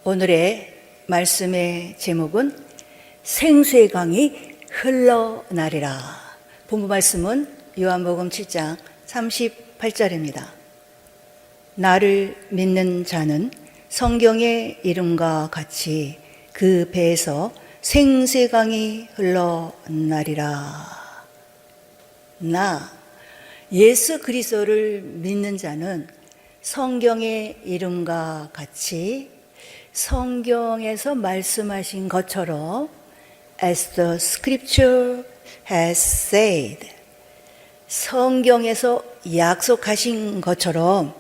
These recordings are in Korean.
오늘의 말씀의 제목은 생수의 강이 흘러나리라. 본부 말씀은 요한복음 7장 38절입니다. 나를 믿는 자는 성경의 이름과 같이 그 배에서 생수의 강이 흘러나리라. 나 예수 그리스도를 믿는 자는 성경의 이름과 같이 성경에서 말씀하신 것처럼 as the scripture has said, 성경에서 약속하신 것처럼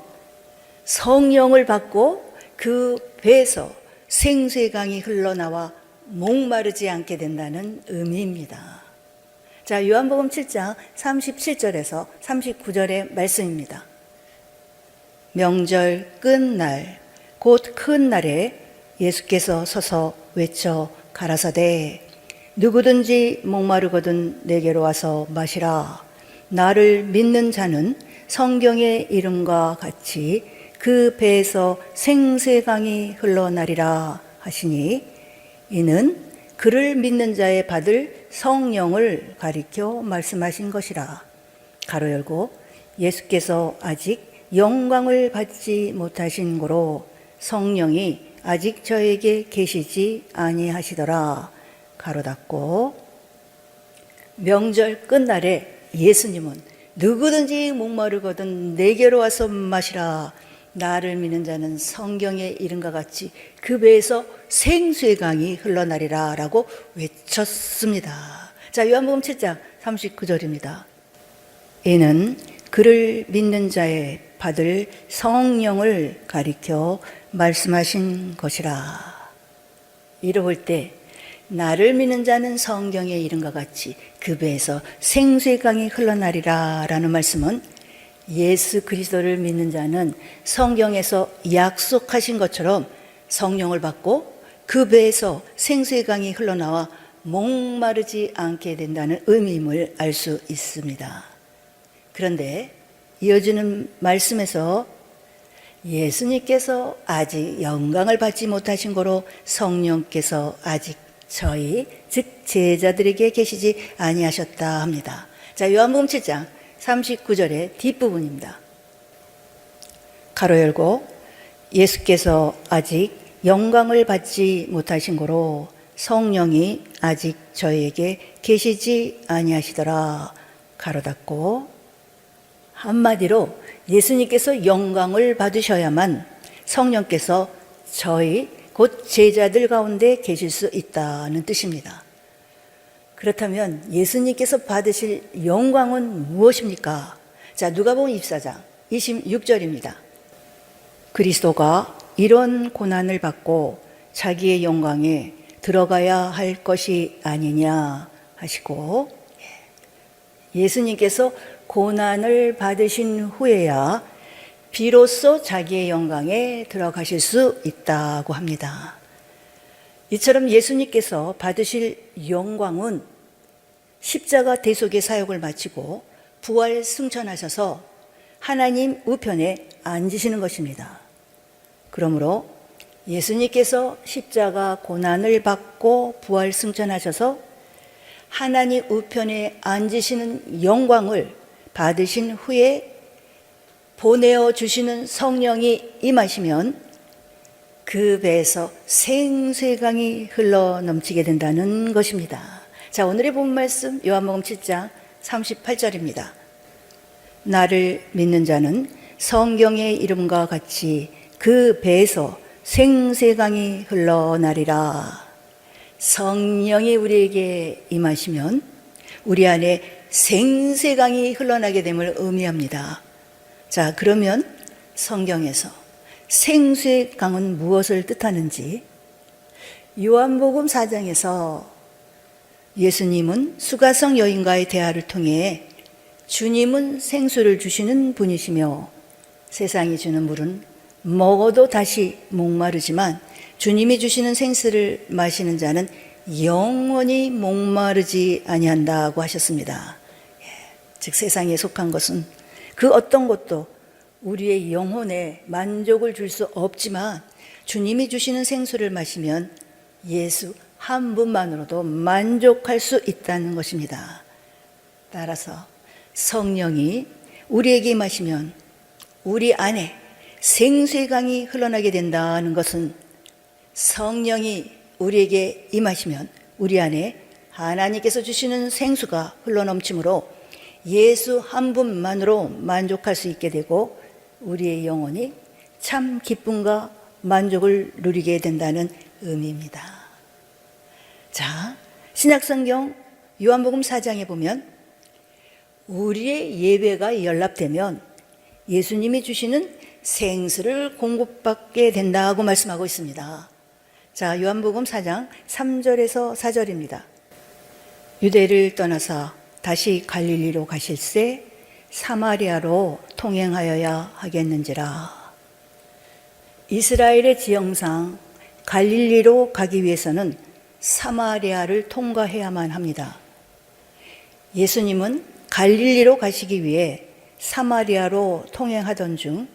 성령을 받고 그 배에서 생수의 강이 흘러나와 목마르지 않게 된다는 의미입니다. 자, 요한복음 7장 37절에서 39절의 말씀입니다. 명절 끝날 곧 큰 날에 예수께서 서서 외쳐 가라사대 누구든지 목마르거든 내게로 와서 마시라. 나를 믿는 자는 성경의 이름과 같이 그 배에서 생수의 강이 흘러나리라 하시니, 이는 그를 믿는 자의 받을 성령을 가리켜 말씀하신 것이라. 가로 열고 예수께서 아직 영광을 받지 못하신 고로 성령이 아직 저에게 계시지 아니하시더라. 가로 닫고, 명절 끝날에 예수님은 누구든지 목마르거든 내게로 와서 마시라. 나를 믿는 자는 성경의 이름과 같이 그 배에서 생수의 강이 흘러나리라 라고 외쳤습니다. 자, 요한복음 7장 39절입니다. 이는 그를 믿는 자의 받을 성령을 가리켜 말씀하신 것이라. 이러볼 때 나를 믿는 자는 성경의 이름과 같이 그 배에서 생수의 강이 흘러나리라 라는 말씀은 예수 그리스도를 믿는 자는 성경에서 약속하신 것처럼 성령을 받고 그 배에서 생수의 강이 흘러나와 목마르지 않게 된다는 의미임을 알 수 있습니다. 그런데 이어지는 말씀에서 예수님께서 아직 영광을 받지 못하신 고로 성령께서 아직 저희 즉 제자들에게 계시지 아니하셨다 합니다. 자, 요한복음 7장 39절의 뒷부분입니다. 가로 열고 예수께서 아직 영광을 받지 못하신 고로 성령이 아직 저희에게 계시지 아니하시더라. 가로 닫고, 한마디로 예수님께서 영광을 받으셔야만 성령께서 저희 곧 제자들 가운데 계실 수 있다는 뜻입니다. 그렇다면 예수님께서 받으실 영광은 무엇입니까? 자, 누가복음 24장 26절입니다. 그리스도가 이런 고난을 받고 자기의 영광에 들어가야 할 것이 아니냐 하시고, 예수님께서 고난을 받으신 후에야 비로소 자기의 영광에 들어가실 수 있다고 합니다. 이처럼 예수님께서 받으실 영광은 십자가 대속의 사역을 마치고 부활 승천하셔서 하나님 우편에 앉으시는 것입니다. 그러므로 예수님께서 십자가 고난을 받고 부활 승천하셔서 하나님 우편에 앉으시는 영광을 받으신 후에 보내어 주시는 성령이 임하시면 그 배에서 생수의 강이 흘러 넘치게 된다는 것입니다. 자, 오늘의 본 말씀 요한복음 7장 38절입니다. 나를 믿는 자는 성경의 이름과 같이 그 배에서 생수의 강이 흘러나리라. 성령이 우리에게 임하시면 우리 안에 생수의 강이 흘러나게 됨을 의미합니다. 자, 그러면 성경에서 생수의 강은 무엇을 뜻하는지, 요한복음 4장에서 예수님은 수가성 여인과의 대화를 통해 주님은 생수를 주시는 분이시며 세상이 주는 물은 먹어도 다시 목마르지만 주님이 주시는 생수를 마시는 자는 영원히 목마르지 아니한다고 하셨습니다. 즉 세상에 속한 것은 그 어떤 것도 우리의 영혼에 만족을 줄 수 없지만 주님이 주시는 생수를 마시면 예수 한 분만으로도 만족할 수 있다는 것입니다. 따라서 성령이 우리에게 임하시면 우리 안에 생수의 강이 흘러나게 된다는 것은 성령이 우리에게 임하시면 우리 안에 하나님께서 주시는 생수가 흘러넘치므로 예수 한 분만으로 만족할 수 있게 되고 우리의 영혼이 참 기쁨과 만족을 누리게 된다는 의미입니다. 자, 신약성경 요한복음 4장에 보면 우리의 예배가 연락되면 예수님이 주시는 생수를 공급받게 된다고 말씀하고 있습니다. 자, 요한복음 4장 3절에서 4절입니다. 유대를 떠나서 다시 갈릴리로 가실새 사마리아로 통행하여야 하겠는지라. 이스라엘의 지형상 갈릴리로 가기 위해서는 사마리아를 통과해야만 합니다. 예수님은 갈릴리로 가시기 위해 사마리아로 통행하던 중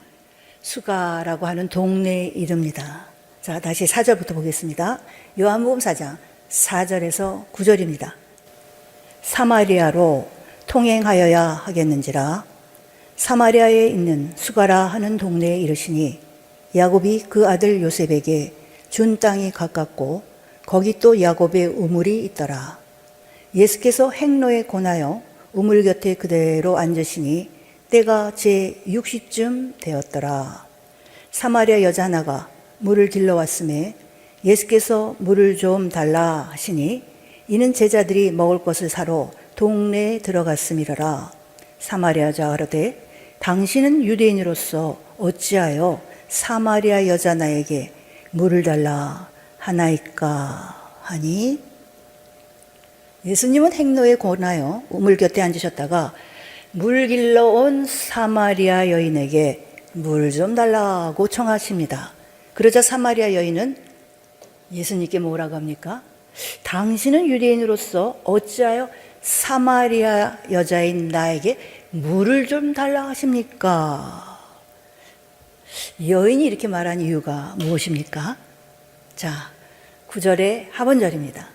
수가라고 하는 동네에 이릅니다. 자, 다시 4절부터 보겠습니다. 요한복음 4장 4절에서 9절입니다. 사마리아로 통행하여야 하겠는지라. 사마리아에 있는 수가라 하는 동네에 이르시니 야곱이 그 아들 요셉에게 준 땅이 가깝고 거기 또 야곱의 우물이 있더라. 예수께서 행로에 권하여 우물 곁에 그대로 앉으시니 때가 제 60쯤 되었더라. 사마리아 여자 하나가 물을 길러왔음에 예수께서 물을 좀 달라 하시니 이는 제자들이 먹을 것을 사러 동네에 들어갔음이러라. 사마리아 여자가 가로되 당신은 유대인으로서 어찌하여 사마리아 여자 나에게 물을 달라 하나이까 하니. 예수님은 행로에 권하여 우물 곁에 앉으셨다가 물 길러 온 사마리아 여인에게 물 좀 달라고 청하십니다. 그러자 사마리아 여인은 예수님께 뭐라고 합니까? 당신은 유대인으로서 어찌하여 사마리아 여자인 나에게 물을 좀 달라 하십니까? 여인이 이렇게 말한 이유가 무엇입니까? 자, 9절의 하본절입니다.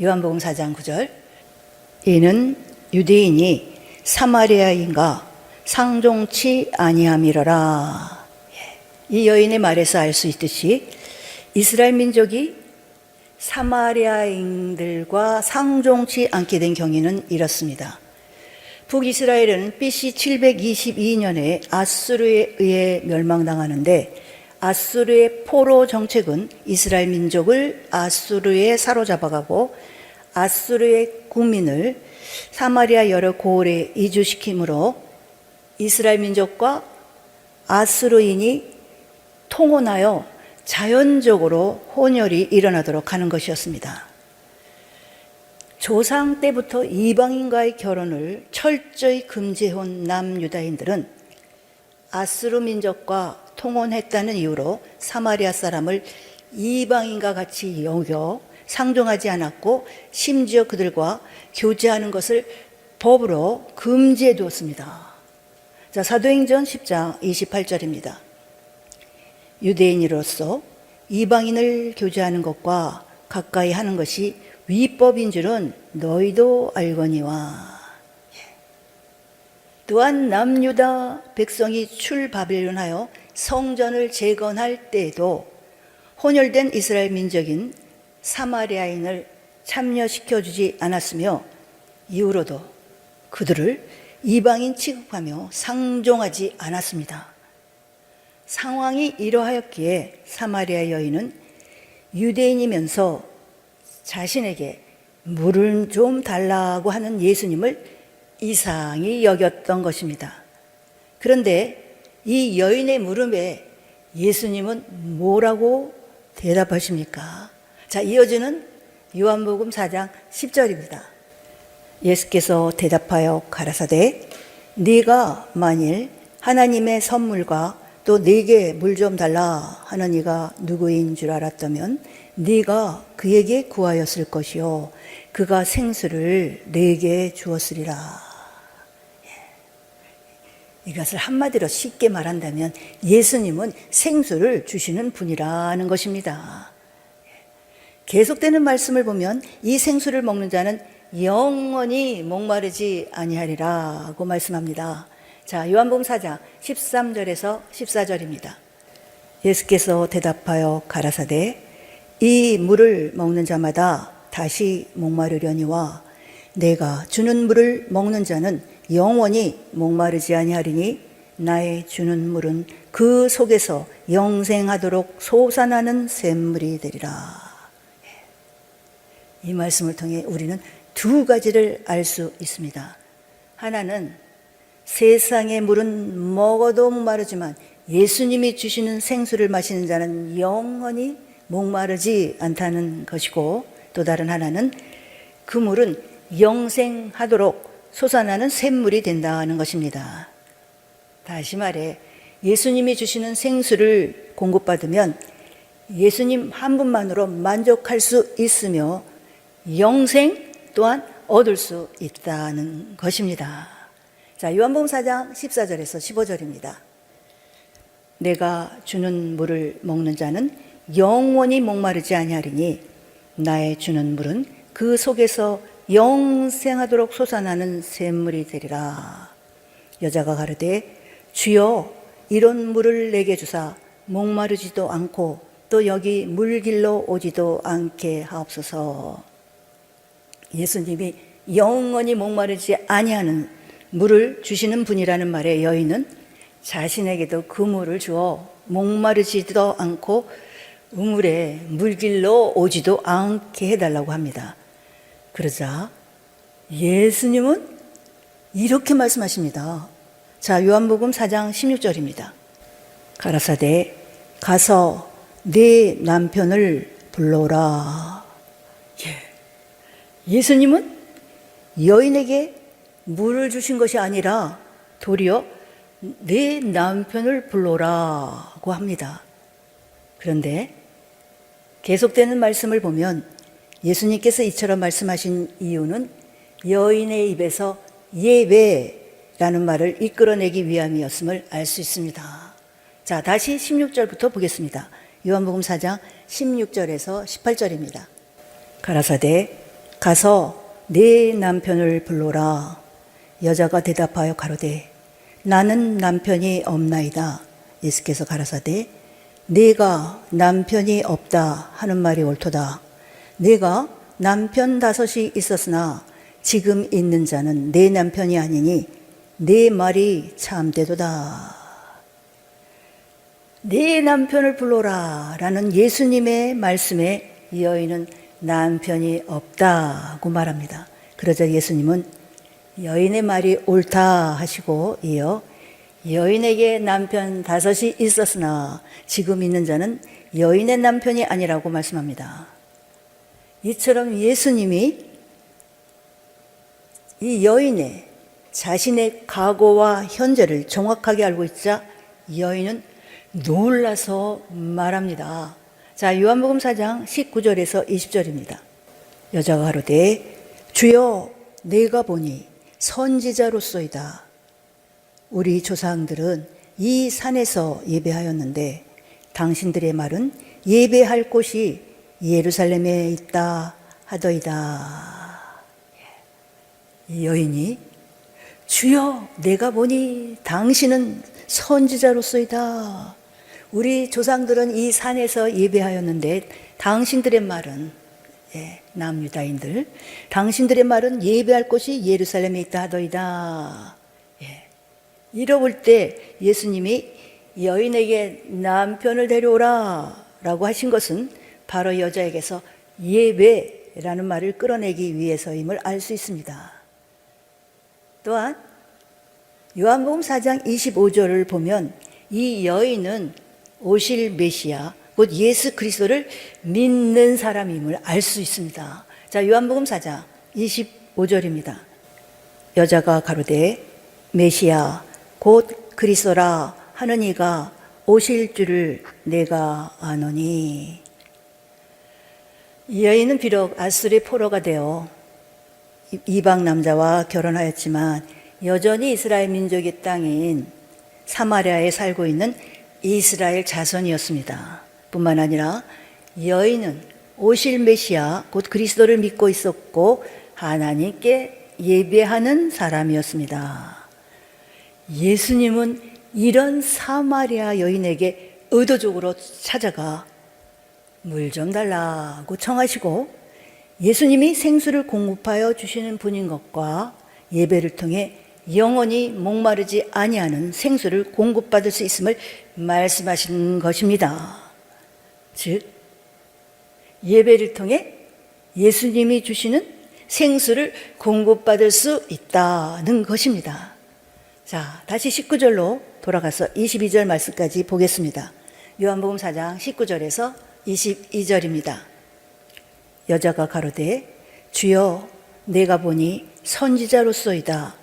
요한복음 4장 9절. 이는 유대인이 사마리아인가 상종치 아니함이러라. 이 여인의 말에서 알 수 있듯이 이스라엘 민족이 사마리아인들과 상종치 않게 된 경위는 이렇습니다. 북이스라엘은 BC 722년에 아수르에 의해 멸망당하는데 아수르의 포로 정책은 이스라엘 민족을 아수르에 사로잡아가고 아수르의 국민을 사마리아 여러 고을에 이주시키므로 이스라엘 민족과 아수르인이 통혼하여 자연적으로 혼혈이 일어나도록 하는 것이었습니다. 조상 때부터 이방인과의 결혼을 철저히 금지해온 남유다인들은 아수르 민족과 통혼했다는 이유로 사마리아 사람을 이방인과 같이 여겨 상종하지 않았고 심지어 그들과 교제하는 것을 법으로 금지해 두었습니다. 자, 사도행전 10장 28절입니다. 유대인으로서 이방인을 교제하는 것과 가까이 하는 것이 위법인 줄은 너희도 알거니와. 또한 남유다 백성이 출바벨론하여 성전을 재건할 때에도 혼혈된 이스라엘 민족인 사마리아인을 참여시켜주지 않았으며 이후로도 그들을 이방인 취급하며 상종하지 않았습니다. 상황이 이러하였기에 사마리아 여인은 유대인이면서 자신에게 물을 좀 달라고 하는 예수님을 이상히 여겼던 것입니다. 그런데 이 여인의 물음에 예수님은 뭐라고 대답하십니까? 자, 이어지는 요한복음 4장 10절입니다. 예수께서 대답하여 가라사대 네가 만일 하나님의 선물과 또 네게 물 좀 달라 하는 이가 누구인 줄 알았다면 네가 그에게 구하였을 것이요 그가 생수를 네게 주었으리라. 이것을 한마디로 쉽게 말한다면 예수님은 생수를 주시는 분이라는 것입니다. 계속되는 말씀을 보면 이 생수를 먹는 자는 영원히 목마르지 아니하리라고 말씀합니다. 자, 요한복음 4장 13절에서 14절입니다. 예수께서 대답하여 가라사대 이 물을 먹는 자마다 다시 목마르려니와 내가 주는 물을 먹는 자는 영원히 목마르지 아니하리니 나의 주는 물은 그 속에서 영생하도록 솟아나는 샘물이 되리라. 이 말씀을 통해 우리는 두 가지를 알 수 있습니다. 하나는 세상의 물은 먹어도 목마르지만 예수님이 주시는 생수를 마시는 자는 영원히 목마르지 않다는 것이고, 또 다른 하나는 그 물은 영생하도록 솟아나는 샘물이 된다는 것입니다. 다시 말해 예수님이 주시는 생수를 공급받으면 예수님 한 분만으로 만족할 수 있으며 영생 또한 얻을 수 있다는 것입니다. 자, 요한복음 4장 14절에서 15절입니다. 내가 주는 물을 먹는 자는 영원히 목마르지 아니하리니 나의 주는 물은 그 속에서 영생하도록 솟아나는 샘물이 되리라. 여자가 가르되 주여 이런 물을 내게 주사 목마르지도 않고 또 여기 물길로 오지도 않게 하옵소서. 예수님이 영원히 목마르지 아니하는 물을 주시는 분이라는 말에 여인은 자신에게도 그 물을 주어 목마르지도 않고 우물에 물길로 오지도 않게 해달라고 합니다. 그러자 예수님은 이렇게 말씀하십니다. 자, 요한복음 4장 16절입니다. 가라사대 가서 네 남편을 불러오라. 예수님은 여인에게 물을 주신 것이 아니라 도리어 네 남편을 불러오라고 합니다. 그런데 계속되는 말씀을 보면 예수님께서 이처럼 말씀하신 이유는 여인의 입에서 예배라는 말을 이끌어내기 위함이었음을 알 수 있습니다. 자, 다시 16절부터 보겠습니다. 요한복음 4장 16절에서 18절입니다. 가라사대 가서 네 남편을 불러라. 여자가 대답하여 가로되 나는 남편이 없나이다. 예수께서 가라사대 네가 남편이 없다 하는 말이 옳도다. 네가 남편 5이 있었으나 지금 있는 자는 네 남편이 아니니 네 말이 참되도다. 네 남편을 불러라 라는 예수님의 말씀에 이 여인은 남편이 없다고 말합니다. 그러자 예수님은 여인의 말이 옳다 하시고 이어 여인에게 남편 5이 있었으나 지금 있는 자는 여인의 남편이 아니라고 말씀합니다. 이처럼 예수님이 이 여인의 자신의 과거와 현재를 정확하게 알고 있자 여인은 놀라서 말합니다. 자, 요한복음 4장 19절에서 20절입니다. 여자가 가로되 주여 내가 보니 선지자로소이다. 우리 조상들은 이 산에서 예배하였는데 당신들의 말은 예배할 곳이 예루살렘에 있다 하더이다. 이 여인이 주여 내가 보니 당신은 선지자로소이다. 우리 조상들은 이 산에서 예배하였는데 당신들의 말은 남유다인들 당신들의 말은 예배할 곳이 예루살렘에 있다 하더이다. 이러볼 때 예수님이 여인에게 남편을 데려오라 라고 하신 것은 바로 여자에게서 예배라는 말을 끌어내기 위해서임을 알 수 있습니다. 또한 요한복음 4장 25절을 보면 이 여인은 오실 메시아 곧 예수 그리스도를 믿는 사람임을 알 수 있습니다. 자, 요한복음 4장 25절입니다. 여자가 가로되 메시아 곧 그리스도라 하는 이가 오실 줄을 내가 아노니. 이 여인은 비록 아수르의 포로가 되어 이방 남자와 결혼하였지만 여전히 이스라엘 민족의 땅인 사마리아에 살고 있는 이스라엘 자손이었습니다. 뿐만 아니라 여인은 오실 메시아 곧 그리스도를 믿고 있었고 하나님께 예배하는 사람이었습니다. 예수님은 이런 사마리아 여인에게 의도적으로 찾아가 물 좀 달라고 청하시고 예수님이 생수를 공급하여 주시는 분인 것과 예배를 통해 영원히 목마르지 아니하는 생수를 공급받을 수 있음을 말씀하신 것입니다. 즉 예배를 통해 예수님이 주시는 생수를 공급받을 수 있다는 것입니다. 자, 다시 19절로 돌아가서 22절 말씀까지 보겠습니다. 요한복음 4장 19절에서 22절입니다. 여자가 가로되 주여 내가 보니 선지자로소이다.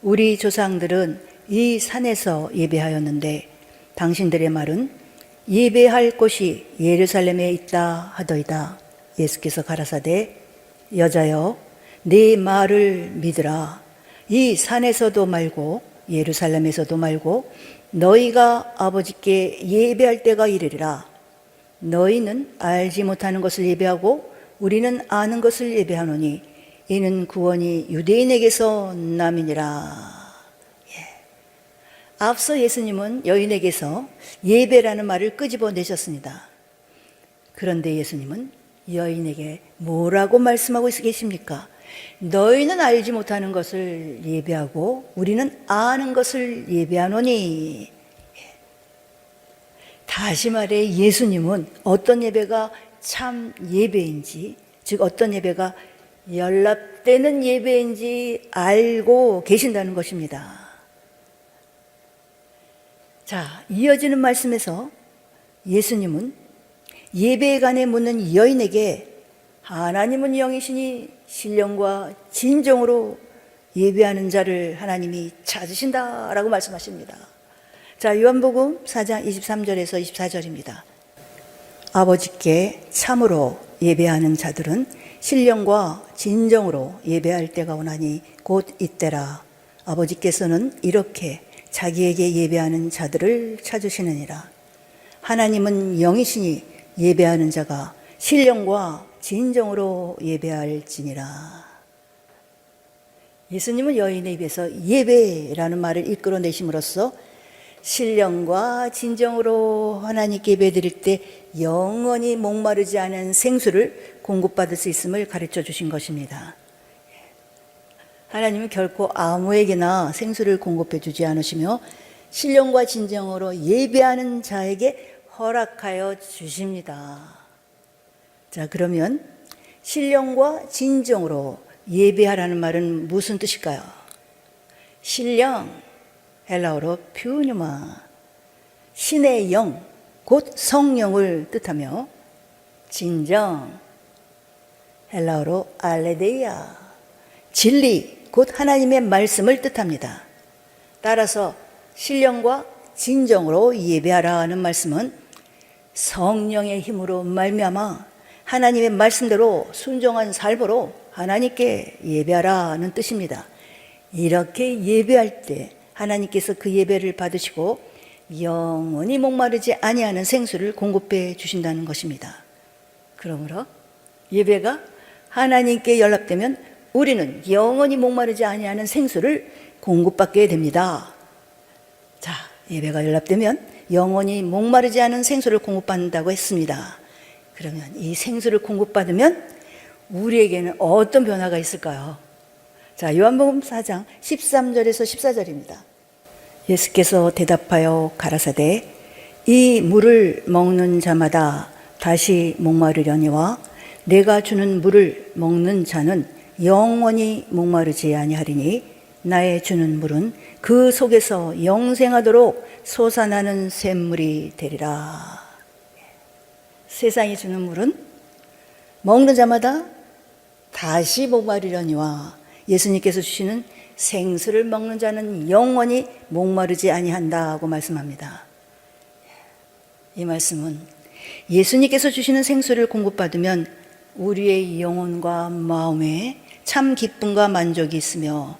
우리 조상들은 이 산에서 예배하였는데 당신들의 말은 예배할 곳이 예루살렘에 있다 하더이다. 예수께서 가라사대 여자여 네 말을 믿으라. 이 산에서도 말고 예루살렘에서도 말고 너희가 아버지께 예배할 때가 이르리라. 너희는 알지 못하는 것을 예배하고 우리는 아는 것을 예배하노니 이는 구원이 유대인에게서 남이니라. 앞서 예수님은 여인에게서 예배라는 말을 끄집어내셨습니다. 그런데 예수님은 여인에게 뭐라고 말씀하고 계십니까? 너희는 알지 못하는 것을 예배하고 우리는 아는 것을 예배하노니. 다시 말해 예수님은 어떤 예배가 참 예배인지, 즉 어떤 예배가 연락되는 예배인지 알고 계신다는 것입니다. 자, 이어지는 말씀에서 예수님은 예배에 관해 묻는 여인에게 하나님은 영이시니 신령과 진정으로 예배하는 자를 하나님이 찾으신다라고 말씀하십니다. 자, 요한복음 4장 23절에서 24절입니다. 아버지께 참으로 예배하는 자들은 신령과 진정으로 예배할 때가 오나니 곧 이때라. 아버지께서는 이렇게 자기에게 예배하는 자들을 찾으시느니라. 하나님은 영이시니 예배하는 자가 신령과 진정으로 예배할지니라. 예수님은 여인의 입에서 예배라는 말을 이끌어내심으로써 신령과 진정으로 하나님께 예배드릴 때 영원히 목마르지 않은 생수를 공급받을 수 있음을 가르쳐 주신 것입니다. 하나님은 결코 아무에게나 생수를 공급해 주지 않으시며 신령과 진정으로 예배하는 자에게 허락하여 주십니다. 자, 그러면 신령과 진정으로 예배하라는 말은 무슨 뜻일까요? 신령, 헬라어로 퓨뉴마, 신의 영, 곧 성령을 뜻하며 진정, 헬라어로 알레데이아, 진리, 곧 하나님의 말씀을 뜻합니다. 따라서 신령과 진정으로 예배하라는 말씀은 성령의 힘으로 말미암아 하나님의 말씀대로 순종한 삶으로 하나님께 예배하라는 뜻입니다. 이렇게 예배할 때 하나님께서 그 예배를 받으시고 영원히 목마르지 아니하는 생수를 공급해 주신다는 것입니다. 그러므로 예배가 하나님께 연락되면 우리는 영원히 목마르지 아니하는 생수를 공급받게 됩니다. 자, 예배가 연락되면 영원히 목마르지 않은 생수를 공급받는다고 했습니다. 그러면 이 생수를 공급받으면 우리에게는 어떤 변화가 있을까요? 자, 요한복음 4장 13절에서 14절입니다. 예수께서 대답하여 가라사대 이 물을 먹는 자마다 다시 목마르려니와 내가 주는 물을 먹는 자는 영원히 목마르지 아니하리니 나의 주는 물은 그 속에서 영생하도록 솟아나는 샘물이 되리라. 세상이 주는 물은 먹는 자마다 다시 목마르려니와 예수님께서 주시는 생수를 먹는 자는 영원히 목마르지 아니한다고 말씀합니다. 이 말씀은 예수님께서 주시는 생수를 공급받으면 우리의 영혼과 마음에 참 기쁨과 만족이 있으며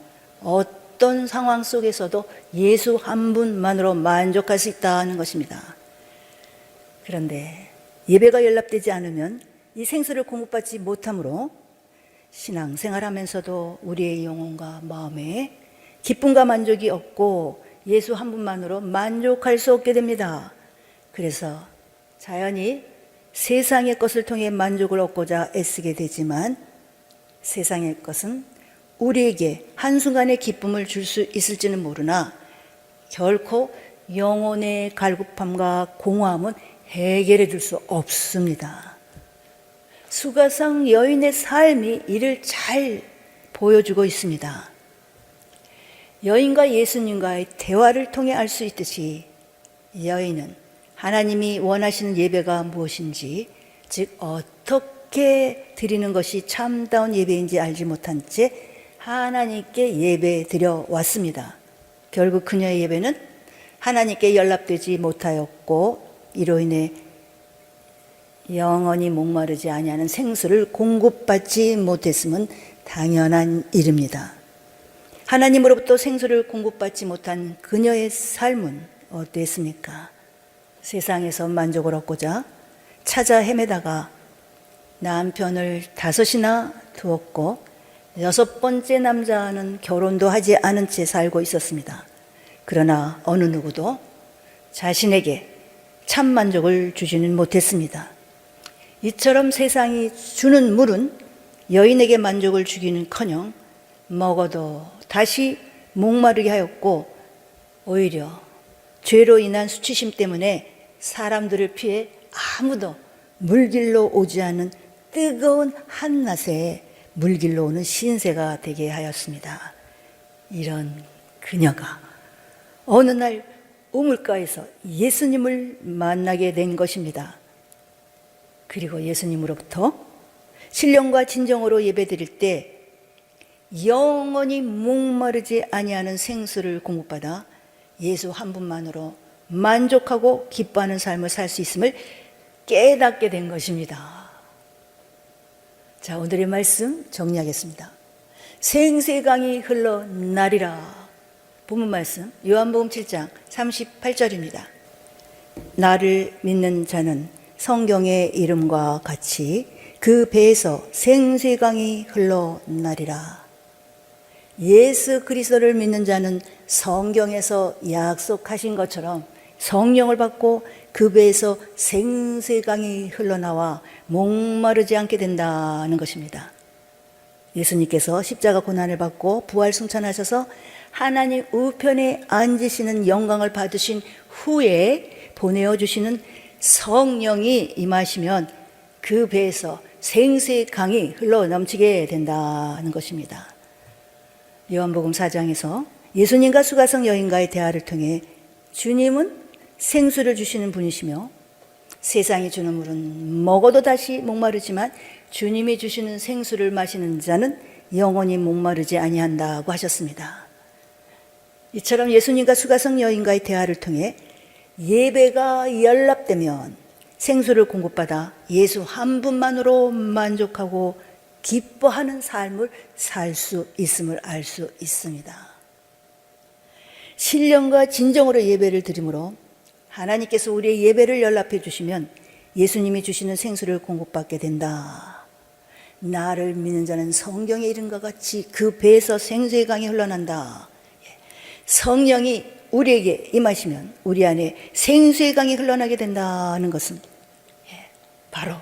어떤 상황 속에서도 예수 한 분만으로 만족할 수 있다는 것입니다. 그런데 예배가 연락되지 않으면 이 생수를 공급받지 못하므로 신앙생활하면서도 우리의 영혼과 마음에 기쁨과 만족이 없고 예수 한 분만으로 만족할 수 없게 됩니다. 그래서 자연히 세상의 것을 통해 만족을 얻고자 애쓰게 되지만 세상의 것은 우리에게 한순간의 기쁨을 줄 수 있을지는 모르나 결코 영혼의 갈급함과 공허함은 해결해 줄 수 없습니다. 수가성 여인의 삶이 이를 잘 보여주고 있습니다. 여인과 예수님과의 대화를 통해 알 수 있듯이 여인은 하나님이 원하시는 예배가 무엇인지, 즉 어떻게 드리는 것이 참다운 예배인지 알지 못한 채 하나님께 예배 드려 왔습니다. 결국 그녀의 예배는 하나님께 연락되지 못하였고 이로 인해 영원히 목마르지 아니하는 생수를 공급받지 못했음은 당연한 일입니다. 하나님으로부터 생수를 공급받지 못한 그녀의 삶은 어땠습니까? 세상에서 만족을 얻고자 찾아 헤매다가 남편을 5이나 두었고 6번째 남자는 결혼도 하지 않은 채 살고 있었습니다. 그러나 어느 누구도 자신에게 참 만족을 주지는 못했습니다. 이처럼 세상이 주는 물은 여인에게 만족을 주기는커녕 먹어도 다시 목마르게 하였고 오히려 죄로 인한 수치심 때문에 사람들을 피해 아무도 물길로 오지 않는 뜨거운 한낮에 물길로 오는 신세가 되게 하였습니다. 이런 그녀가 어느 날 우물가에서 예수님을 만나게 된 것입니다. 그리고 예수님으로부터 신령과 진정으로 예배드릴 때 영원히 목마르지 아니하는 생수를 공급받아 예수 한 분만으로 만족하고 기뻐하는 삶을 살 수 있음을 깨닫게 된 것입니다. 자, 오늘의 말씀 정리하겠습니다. 생수강이 흘러나리라. 본문 말씀 요한복음 7장 38절입니다. 나를 믿는 자는 성경의 이름과 같이 그 배에서 생수강이 흘러나리라. 예수 그리스도를 믿는 자는 성경에서 약속하신 것처럼 성령을 받고 그 배에서 생수의 강이 흘러나와 목마르지 않게 된다는 것입니다. 예수님께서 십자가 고난을 받고 부활 승천하셔서 하나님 우편에 앉으시는 영광을 받으신 후에 보내어 주시는 성령이 임하시면 그 배에서 생수의 강이 흘러 넘치게 된다는 것입니다. 요한복음 4장에서 예수님과 수가성 여인과의 대화를 통해 주님은 생수를 주시는 분이시며 세상이 주는 물은 먹어도 다시 목마르지만 주님이 주시는 생수를 마시는 자는 영원히 목마르지 아니한다고 하셨습니다. 이처럼 예수님과 수가성 여인과의 대화를 통해 예배가 연락되면 생수를 공급받아 예수 한 분만으로 만족하고 기뻐하는 삶을 살 수 있음을 알 수 있습니다. 신령과 진정으로 예배를 드림으로 하나님께서 우리의 예배를 연락해 주시면 예수님이 주시는 생수를 공급받게 된다. 나를 믿는 자는 성경의 이름과 같이 그 배에서 생수의 강이 흘러난다. 성령이 우리에게 임하시면 우리 안에 생수의 강이 흘러나게 된다는 것은 바로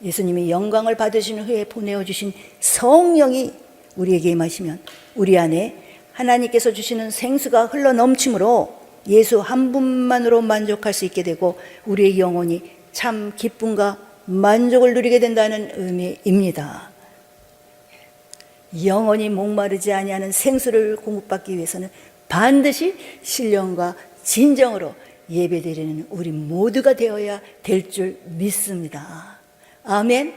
예수님이 영광을 받으신 후에 보내어주신 성령이 우리에게 임하시면 우리 안에 하나님께서 주시는 생수가 흘러넘치므로 예수 한 분만으로 만족할 수 있게 되고 우리의 영혼이 참 기쁨과 만족을 누리게 된다는 의미입니다. 영원히 목마르지 아니하는 생수를 공급받기 위해서는 반드시 신령과 진정으로 예배드리는 우리 모두가 되어야 될 줄 믿습니다. 아멘.